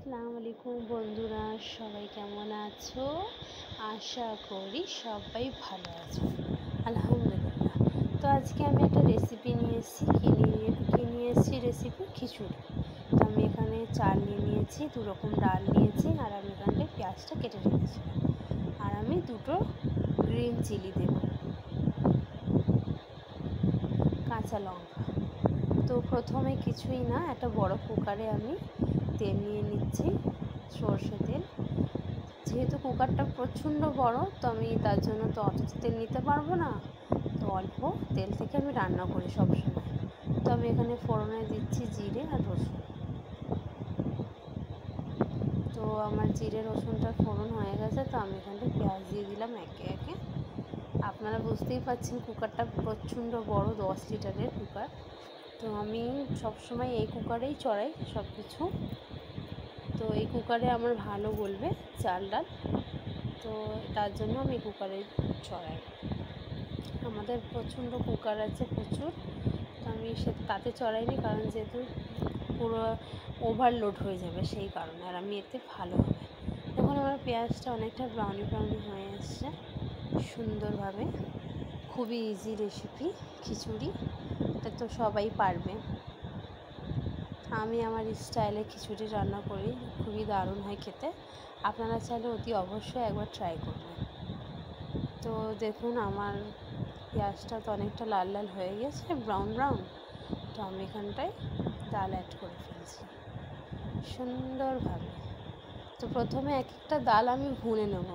আসসালামু আলাইকুম বন্ধুরা, সবাই কেমন আছো? আশা করি সবাই ভালো আছো। আলহামদুলিল্লাহ। তো আজকে আমি একটা রেসিপি নিয়ে এসেছি রেসিপি খিচুড়ি। তো আমি এখানে চাল নিয়েছি, 2 রকম ডাল নিয়েছি, আর আমি এখানে পেঁয়াজটা কেটে রেখেছিলাম। আর আমি 2টো গ্রিন চিলি দেব, কাঁচা লঙ্কা। তো প্রথমে কিছুই না, একটা বড় কুকারে আমি তেল নিয়ে নিচ্ছি, সর্ষে তেল। যেহেতু কুকারটা প্রচণ্ড বড়, তো আমি তার জন্য তো অত তেল নিতে পারবো না, তো অল্প তেল থেকে আমি রান্না করি সবসময়। তো আমি এখানে ফোড়নে দিচ্ছি জিরে আর রসুন। তো আমার জিরে রসুনটার ফোড়ন হয়ে গেছে, তো আমি এখানে পেঁয়াজ দিয়ে দিলাম একে একে। আপনারা বুঝতেই পারছেন কুকারটা প্রচণ্ড বড়, 10 লিটারের কুকার। তো আমি সবসময় এই কুকারেই চড়াই সব কিছু। তো এই কুকারে আমার ভালো গলবে চাল ডাল, তো তার জন্য আমি কুকারে চড়াই। আমাদের প্রচণ্ড কুকার আছে প্রচুর, তো আমি তাতে চড়াইনি, কারণ যেহেতু পুরো ওভারলোড হয়ে যাবে সেই কারণে, আর আমি এতে ভালো হবে। এখন আমার পেঁয়াজটা অনেকটা ব্রাউনি ব্রাউনি হয়ে এসছে সুন্দরভাবে। খুবই ইজি রেসিপি খিচুড়ি, এটা তো সবাই পারবে। আমি আমার স্টাইলে খিচুড়ি রান্না করি, খুবই দারুণ হয় খেতে। আপনারা চাইলে অতি অবশ্যই একবার ট্রাই করবেন। তো দেখুন আমার পেঁয়াজটা তো অনেকটা লাল লাল হয়ে গেছে, ব্রাউন ব্রাউন। তো আমি এখানটায় ডাল অ্যাড করে ফেলছি সুন্দরভাবে। তো প্রথমে এক একটা ডাল আমি ভুনে নেব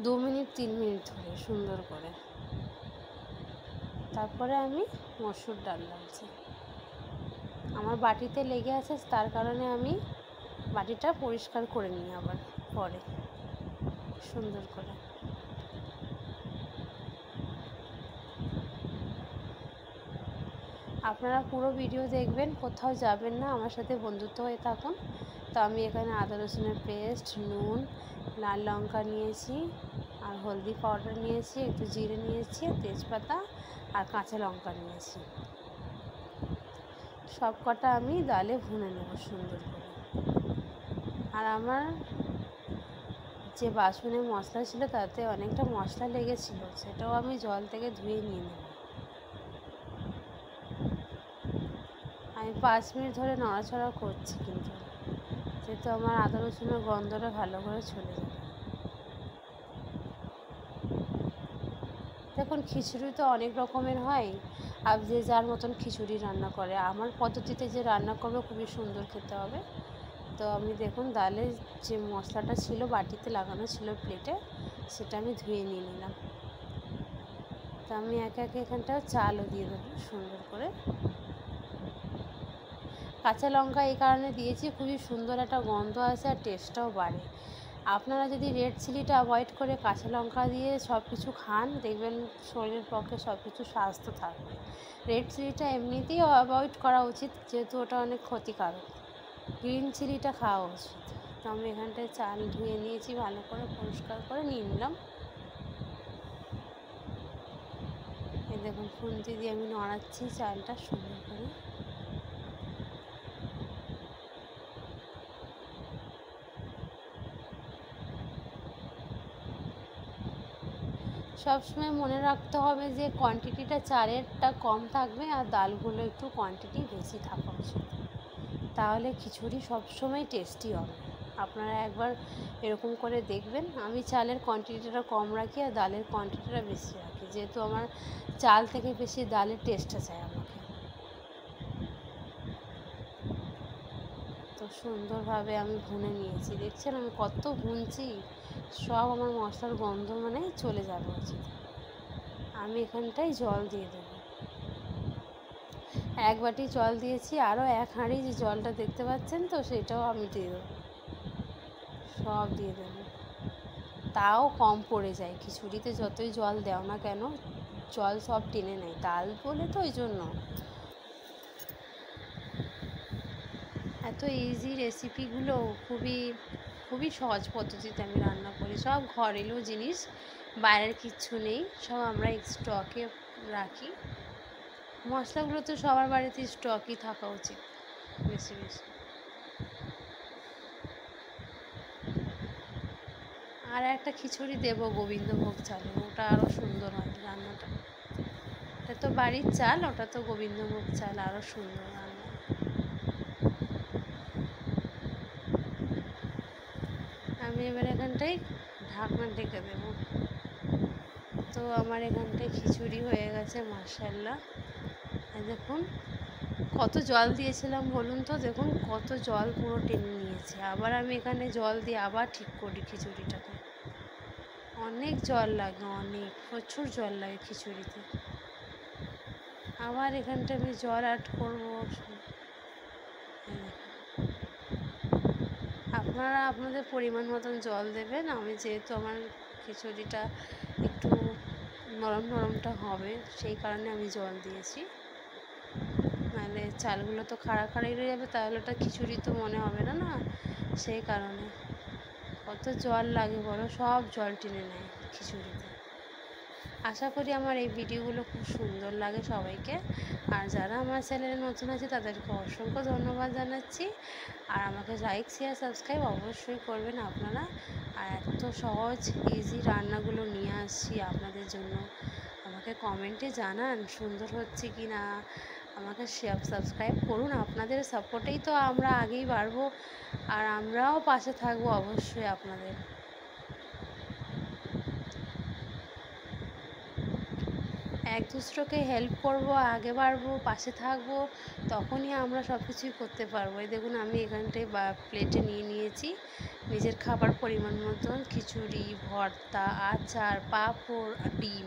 2 মিনিট 3 মিনিট ধরে সুন্দর করে। তারপরে আমি মসুর ডাল ডালছি। আমার বাটিতে লেগে আছে, তার কারণে আমি বাটিটা পরিষ্কার করে নিই আবার পরে সুন্দর করে। আপনারা পুরো ভিডিও দেখবেন, কোথাও যাবেন না, আমার সাথে বন্ধুত্ব হয়ে থাকুন। তো আমি এখানে আদা রসুনের পেস্ট, নুন, লাল লঙ্কা নিয়েছি, আর হলদি পাউডার নিয়েছি, একটু জিরে নিয়েছি, তেজপাতা আর কাঁচা লঙ্কা নিয়েছি। সব কটা আমি ডালে ভুনে নেব সুন্দর করে। আর আমার যে বাসনে মশলা ছিল তাতে অনেকটা মশলা লেগেছিল, সেটাও আমি জল থেকে ধুয়ে নিয়ে নেব। আমি 5 মিনিট ধরে নড়াচড়া করছি, কিন্তু যেহেতু আমার আদা রসুনের গন্ধটা ভালো করে চলে যাবে। দেখুন খিচুড়ি তো অনেক রকমের হয়, আর যে যার মতন খিচুড়ি রান্না করে। আমার পদ্ধতিতে যে রান্না করবে খুবই সুন্দর খেতে হবে। তো আমি দেখুন ডালের যে মশলাটা ছিল বাটিতে লাগানো ছিল প্লেটে, সেটা আমি ধুয়ে নিয়ে নিলাম। তো আমি একে একে এখানটাও চালও দিয়ে দেবো সুন্দর করে। কাঁচা লঙ্কা এই কারণে দিয়েছি, খুবই সুন্দর একটা গন্ধ আসে আর টেস্টটাও বাড়ে। আপনারা যদি রেড চিলিটা অ্যাভয়েড করে কাঁচা লঙ্কা দিয়ে সব কিছু খান, দেখবেন শরীরের পক্ষে সব কিছু স্বাস্থ্য থাকবে। রেড চিলিটা এমনিতেই অ্যাভয়েড করা উচিত, যেহেতু ওটা অনেক ক্ষতিকারক। গ্রিন চিলিটা খাওয়া উচিত। তো আমি এখানটায় চাল ধুয়ে নিয়েছি, ভালো করে পরিষ্কার করে নিয়ে নিলাম। এই দেখুন খুন্তি দিয়ে আমি নড়াচ্ছি চালটা সুন্দর করে। সবসময় মনে রাখতে হবে যে কোয়ান্টিটিটা চালেরটা কম থাকবে, আর ডালগুলো একটু কোয়ান্টিটি বেশি থাকা উচিত, তাহলে খিচুড়ি সবসময় টেস্টি হবে। আপনারা একবার এরকম করে দেখবেন। আমি চালের কোয়ান্টিটিটা কম রাখি আর ডালের কোয়ান্টিটিটা বেশি রাখি, যেহেতু আমার চাল থেকে বেশি ডালের টেস্টটা চাই আমাকে। তো সুন্দরভাবে আমি ভুনে নিয়েছি, দেখছেন আমি কত ভুনছি, সব আমার মশলার গন্ধ মানে চলে যাবে উচিত। আমি এখানটায় জল দিয়ে দেবো, 1 বাটি জল দিয়েছি, আরও 1 হাঁড়ি যে জলটা দেখতে পাচ্ছেন তো সেটাও আমি দিয়ে দেবো, সব দিয়ে দেবো। তাও কম পড়ে যায়, খিচুড়িতে যতই জল দাও না কেন জল সব টেনে নেয়, ডাল বলে তো ওই জন্য। এত ইজি রেসিপিগুলো খুবই খুবই সহজ পদ্ধতিতে আমি রান্না করি, সব ঘরেলও জিনিস, বাইরের কিচ্ছু নেই, সব আমরা স্টকে রাখি। মশলাগুলো তো সবার বাড়িতে স্টকই থাকা উচিত বেশি বেশি। আর একটা খিচুড়ি দেবো গোবিন্দভোগ চালে, ওটা আরও সুন্দর হয় রান্নাটা। এটা তো বাড়ির চাল, ওটা তো গোবিন্দভোগ চাল, আরও সুন্দর রান্না। আমি এবার এখানটায় ঢাকনা ঢেকে দেবো। তো আমার এখানটায় খিচুড়ি হয়ে গেছে মাশাআল্লাহ। দেখুন কত জল দিয়েছিলাম বলুন তো, দেখুন কত জল পুরো টেনে নিয়েছে। আবার আমি এখানে জল দিয়ে আবার ঠিক করি খিচুড়িটাকে। অনেক জল লাগে, অনেক প্রচুর জল লাগে খিচুড়িতে। আবার এখানটা আমি জল অ্যাড করবো। আপনারা আপনাদের পরিমাণ মতন জল দেবেন। আমি যেহেতু আমার খিচুড়িটা একটু নরম নরমটা হবে, সেই কারণে আমি জল দিয়েছি। নাহলে চালগুলো তো খাড়া খাড়াই রয়ে যাবে, তাহলে ওটা খিচুড়ি তো মনে হবে না, না সেই কারণে। কত জল লাগে বলো, সব জল টেনে নেয় খিচুড়িতে। আশা করি আমার এই ভিডিওগুলো খুব সুন্দর লাগে সবাইকে। আর যারা আমার চ্যানেলে নতুন আছে তাদেরকে অসংখ্য ধন্যবাদ জানাচ্ছি। আর আমাকে লাইক শেয়ার সাবস্ক্রাইব অবশ্যই করবেন আপনারা। আর এত সহজ ইজি রান্নাগুলো নিয়ে আসছি আপনাদের জন্য। আমাকে কমেন্টে জানান সুন্দর হচ্ছে কি না, আমাকে সাবস্ক্রাইব করুন। আপনাদের সাপোর্টেই তো আমরা আগেই বাড়বো, আর আমরাও পাশে থাকবো অবশ্যই আপনাদের। এক দুসরাকে হেল্প করব, আগে বাড়বো, পাশে থাকবো, তখনই আমরা সব কিছুই করতে পারবো। এই দেখুন আমি এখানটায় প্লেটে নিয়ে নিয়েছি নিজের খাবার পরিমাণ মতন খিচুড়ি, ভর্তা, আচার, পাঁপড় আর ডিম।